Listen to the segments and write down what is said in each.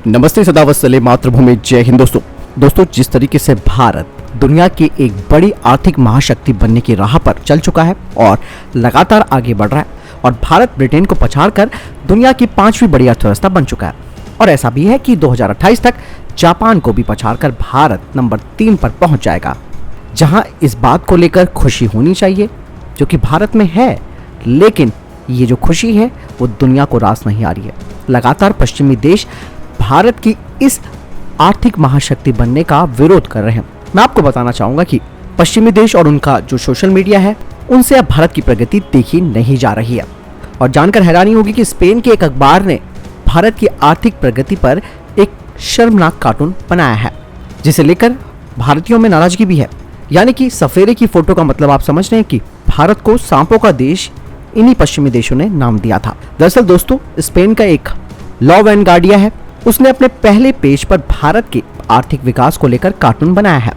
नमस्ते, सदावत्सले मातृभूमि, जय हिंद। दोस्तों जिस तरीके से भारत दुनिया की एक बड़ी आर्थिक महाशक्ति बनने की राह पर चल चुका है और लगातार आगे बढ़ रहा है और भारत ब्रिटेन को पछाड़कर दुनिया की 5वीं बड़ी अर्थव्यवस्था बन चुका है। और ऐसा भी है कि 2028 तक जापान को भी पछाड़कर भारत नंबर 3 पर पहुंच जाएगा, जहां इस बात को लेकर खुशी होनी चाहिए जो कि भारत में है। लेकिन ये जो खुशी है वो दुनिया को रास नहीं आ रही है। लगातार पश्चिमी देश भारत की इस आर्थिक महाशक्ति बनने का विरोध कर रहे हैं। मैं आपको बताना चाहूंगा कि पश्चिमी देश और उनका जो सोशल मीडिया है उनसे अब भारत की प्रगति देखी नहीं जा रही है। और जानकर हैरानी होगी कि स्पेन के एक अखबार ने भारत की आर्थिक प्रगति पर एक शर्मनाक कार्टून बनाया है, जिसे लेकर भारतीयों में नाराजगी भी है। यानी कि सफेरे की फोटो का मतलब आप समझ रहे हैं कि भारत को सांपों का देश इन्हीं पश्चिमी देशों ने नाम दिया था। दरअसल दोस्तों, स्पेन का एक लॉ वैनगार्डिया है, उसने अपने पहले पेज पर भारत के आर्थिक विकास को लेकर कार्टून बनाया है।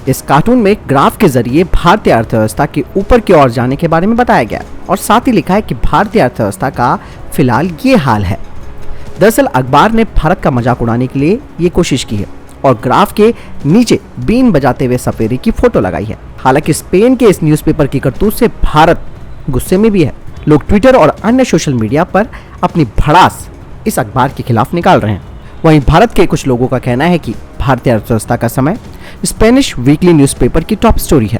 इस कार्टून में ग्राफ के जरिए भारतीय अर्थव्यवस्था के ऊपर की ओर जाने के बारे में बताया गया और साथ ही लिखा है कि भारतीय अर्थव्यवस्था का फिलहाल ये हाल है। दरअसल अखबार ने भारत का मजाक उड़ाने के लिए ये कोशिश की है और ग्राफ के नीचे बीन बजाते हुए सफेरे की फोटो लगाई है। हालांकि स्पेन के इस न्यूज़पेपर की करतूत से भारत गुस्से में भी है। लोग ट्विटर और अन्य सोशल मीडिया पर अपनी भड़ास इस अखबार के खिलाफ निकाल रहे हैं। वहीं भारत के कुछ लोगों का कहना है कि भारतीय अर्थव्यवस्था का समय स्पेनिश वीकली न्यूज़पेपर की टॉप स्टोरी है।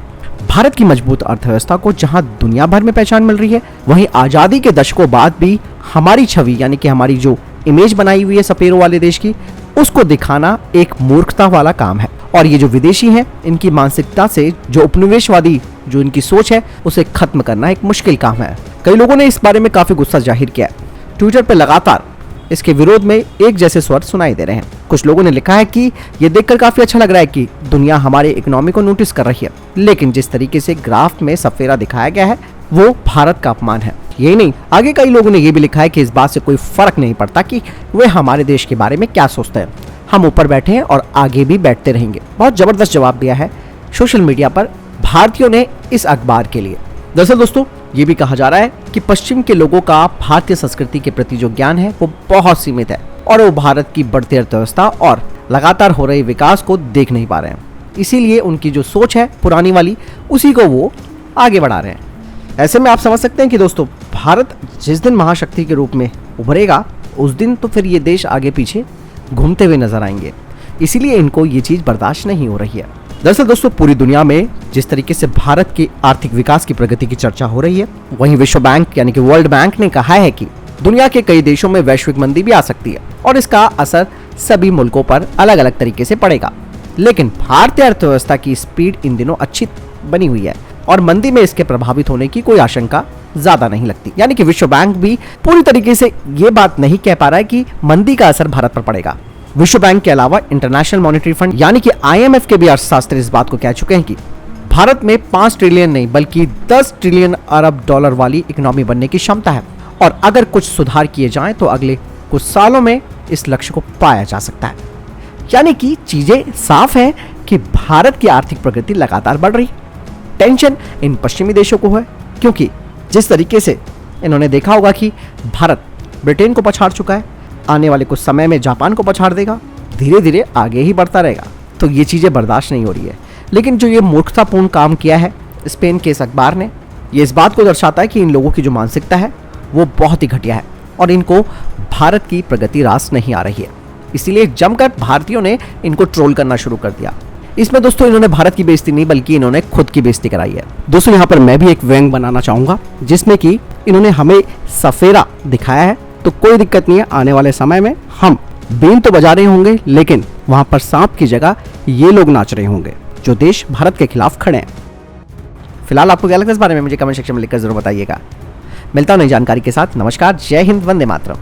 भारत की मजबूत अर्थव्यवस्था को जहां दुनिया भर में पहचान मिल रही है, वहीं आज़ादी के दशकों बाद भी हमारी छवि यानी कि हमारी जो इमेज बनाई हुई है सपेरों वाले देश की, उसको दिखाना एक मूर्खता वाला काम है। और ये जो विदेशी हैं, इनकी मानसिकता से जो उपनिवेशवादी जो इनकी सोच है उसे खत्म करना एक मुश्किल काम है। कई लोगों ने इस बारे में काफी गुस्सा जाहिर किया है। ट्विटर पर लगातार इसके विरोध में एक जैसे स्वर सुनाई दे रहे हैं। कुछ लोगों ने लिखा है कि ये देखकर काफी अच्छा लग रहा है कि दुनिया हमारे इकोनॉमी को नोटिस कर रही है, लेकिन जिस तरीके से ग्राफ में सफेरा दिखाया गया है वो भारत का अपमान है। यही नहीं, आगे कई लोगों ने ये भी लिखा है कि इस बात से कोई फर्क नहीं पड़ता कि वे हमारे देश के बारे में क्या सोचते हैं, हम ऊपर बैठे हैं और आगे भी बैठते रहेंगे। बहुत जबरदस्त जवाब दिया है सोशल मीडिया पर भारतीयों ने इस अखबार के लिए। दरअसल दोस्तों, ये भी कहा जा रहा है कि पश्चिम के लोगों का भारतीय संस्कृति के प्रति जो ज्ञान है वो बहुत सीमित है और वो भारत की बढ़ती अर्थव्यवस्था और लगातार हो रहे विकास को देख नहीं पा रहे हैं। इसीलिए उनकी जो सोच है पुरानी वाली, उसी को वो आगे बढ़ा रहे हैं। ऐसे में आप समझ सकते हैं कि दोस्तों, भारत जिस दिन महाशक्ति के रूप में उभरेगा उस दिन तो फिर ये देश आगे पीछे घूमते हुए नजर आएंगे। इसीलिए इनको ये चीज बर्दाश्त नहीं हो रही है। दरअसल दोस्तों, पूरी दुनिया में जिस तरीके से भारत के आर्थिक विकास की प्रगति की चर्चा हो रही है, वहीं विश्व बैंक यानी कि वर्ल्ड बैंक ने कहा है कि दुनिया के कई देशों में वैश्विक मंदी भी आ सकती है और इसका असर सभी मुल्कों पर अलग अलग तरीके से पड़ेगा। लेकिन भारतीय अर्थव्यवस्था की स्पीड इन दिनों अच्छी बनी हुई है और मंदी में इसके प्रभावित होने की कोई आशंका ज्यादा नहीं लगती। यानी कि विश्व बैंक भी पूरी तरीके से ये बात नहीं कह पा रहा है कि मंदी का असर भारत पर पड़ेगा। विश्व बैंक के अलावा इंटरनेशनल मॉनेटरी फंड यानी कि IMF के भी अर्थशास्त्री इस बात को कह चुके हैं कि भारत में 5 ट्रिलियन नहीं बल्कि 10 ट्रिलियन अरब डॉलर वाली इकोनॉमी बनने की क्षमता है और अगर कुछ सुधार किए जाएं तो अगले कुछ सालों में इस लक्ष्य को पाया जा सकता है। यानी कि चीजें साफ है कि भारत की आर्थिक प्रगति लगातार बढ़ रही। टेंशन इन पश्चिमी देशों को है, क्योंकि जिस तरीके से इन्होंने देखा होगा कि भारत ब्रिटेन को पछाड़ चुका है, आने वाले कुछ समय में जापान को पछाड़ देगा, धीरे धीरे आगे ही बढ़ता रहेगा, तो ये चीज़ें बर्दाश्त नहीं हो रही है। लेकिन जो ये मूर्खतापूर्ण काम किया है स्पेन के इस अखबार ने, ये इस बात को दर्शाता है कि इन लोगों की जो मानसिकता है वो बहुत ही घटिया है और इनको भारत की प्रगति रास नहीं आ रही है। इसीलिए जमकर भारतीयों ने इनको ट्रोल करना शुरू कर दिया। इसमें दोस्तों इन्होंने भारत की बेइज्जती नहीं बल्कि इन्होंने खुद की बेइज्जती कराई है। दोस्तों, यहाँ पर मैं भी एक व्यंग बनाना चाहूँगा जिसमें कि इन्होंने हमें सफेरा दिखाया है, तो कोई दिक्कत नहीं है, आने वाले समय में हम बीन तो बजा रहे होंगे लेकिन वहां पर सांप की जगह ये लोग नाच रहे होंगे जो देश भारत के खिलाफ खड़े हैं। फिलहाल आपको क्या लगता है इस बारे में, मुझे कमेंट सेक्शन में लिखकर जरूर बताइएगा। मिलता हूं नई जानकारी के साथ। नमस्कार, जय हिंद, वंदे मातरम।